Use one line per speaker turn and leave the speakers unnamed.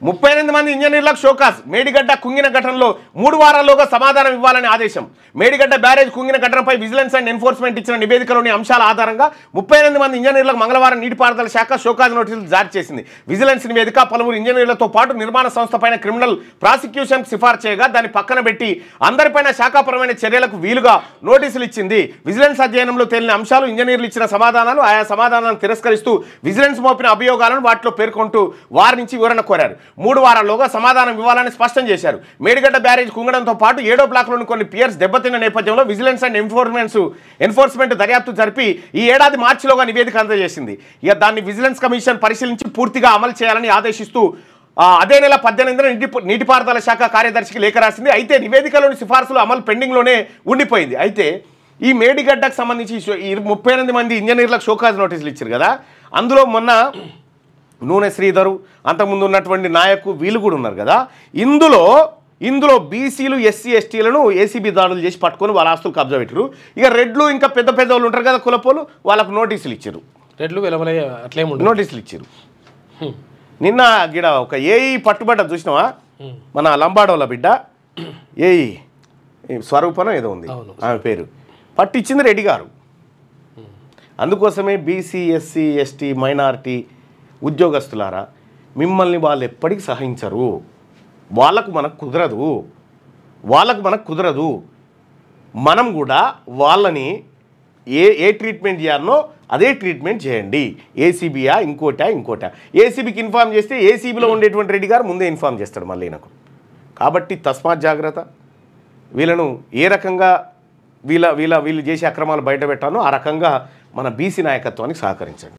38 మంది ఇంజనీర్లకు షోకాస్. మేడిగడ్డ కుంగిన ఘటనలో 3 వారాల్లోగా సమాధానం ఇవ్వాలని ఆదేశం. మేడిగడ్డ బ్యారేజ్ కుంగిన ఘటనపై విజిలెన్స్ అండ్ ఎన్ఫోర్స్మెంట్ ఇచ్చిన నివేదికలోని అంశాల ఆధారంగా 38 మంది ఇంజనీర్లకు మంగళవారం నీటిపారుదల శాఖ షోకాజ్ నోటీసులు జారీ చేసింది. విజిలెన్స్ నివేదిక పలువురు ఇంజనీర్లతో పాటు నిర్మాణ సంస్థపైన క్రిమినల్ ప్రాసిక్యూషన్ సిఫార్సు చేయగా దాన్ని పక్కన పెట్టి అందరిపైన శాఖాపరమైన చర్యలకు వీలుగా నోటీసులు ఇచ్చింది. విజిలెన్స్ అధ్యయనంలో తేలిన అంశాలు, ఇంజనీర్లు ఇచ్చిన సమాధానాలు, ఆయా సమాధానాలను తిరస్కరిస్తూ విజిలెన్స్ మోపిన అభియోగాలను వాటిలో పేర్కొంటూ వారి నుంచి వివరణ కోరారు. 3 వారాల్లోగా సమాధానం ఇవ్వాలని స్పష్టం చేశారు. మేడిగడ్డ బ్యారేజ్ కుంగడంతో పాటు 7వ బ్లాక్లోని కొన్ని పియర్స్ దెబ్బతిన్న నేపథ్యంలో విజిలెన్స్ అండ్ ఎన్ఫోర్స్మెంట్ దర్యాప్తు జరిపి ఈ ఏడాది మార్చిలోగా నివేదిక అందజేసింది. ఇక దాన్ని విజిలెన్స్ కమిషన్ పరిశీలించి పూర్తిగా అమలు చేయాలని ఆదేశిస్తూ అదే నెల 18న నీటిపారుదల శాఖ కార్యదర్శికి లేఖ రాసింది. అయితే నివేదికలోని సిఫార్సులు అమలు పెండింగ్లోనే ఉండిపోయింది. అయితే ఈ మేడిగడ్డకు సంబంధించి 38 మంది ఇంజనీర్లకు షోకాజ్ నోటీసులు ఇచ్చారు కదా, అందులో మొన్న నూనె శ్రీధరు, అంతకుముందు ఉన్నటువంటి నాయకు వీళ్ళు కూడా ఉన్నారు కదా. ఇందులో బీసీలు, ఎస్సీ, ఎస్టీలను ఏసీబీ దాడులు చేసి పట్టుకొని వాళ్ళ ఆస్తులు కబ్జా పెట్టారు. ఇక రెడ్లు ఇంకా పెద్ద పెద్ద వాళ్ళు ఉంటారు కదా కులపోలు, వాళ్ళకు నోటీసులు ఇచ్చారు.
రెడ్లు
నోటీసులు ఇచ్చారు. నిన్న గిడ ఒక ఏఈ పట్టుబడ్డ చూసినావా, మన లంబాడోళ్ళ బిడ్డ ఏఈ స్వరూపనం ఏదో ఉంది ఆమె పేరు, పట్టించింది రెడ్డి గారు. అందుకోసమే బీసీ, ఎస్సీ, ఎస్టీ, మైనారిటీ ఉద్యోగస్తులారా, మిమ్మల్ని వాళ్ళు ఎప్పటికీ సహించరు. వాళ్ళకు మనకు కుదరదు. మనం కూడా వాళ్ళని ఏ ట్రీట్మెంట్ చేయాలనో అదే ట్రీట్మెంట్ చేయండి. ఏసీబీయా ఇంకోటా. ఏసీబీకి ఇన్ఫార్మ్ చేస్తే ఏసీబీలో ఉండేటువంటి రెడ్డి గారు ముందే ఇన్ఫార్మ్ చేస్తాడు మళ్ళీ నాకు. కాబట్టి తస్మాత్ జాగ్రత్త. వీళ్ళను ఏ రకంగా వీళ్ళు చేసే అక్రమాలు బయట పెట్టానో ఆ రకంగా మన బీసీ నాయకత్వానికి సహకరించండి.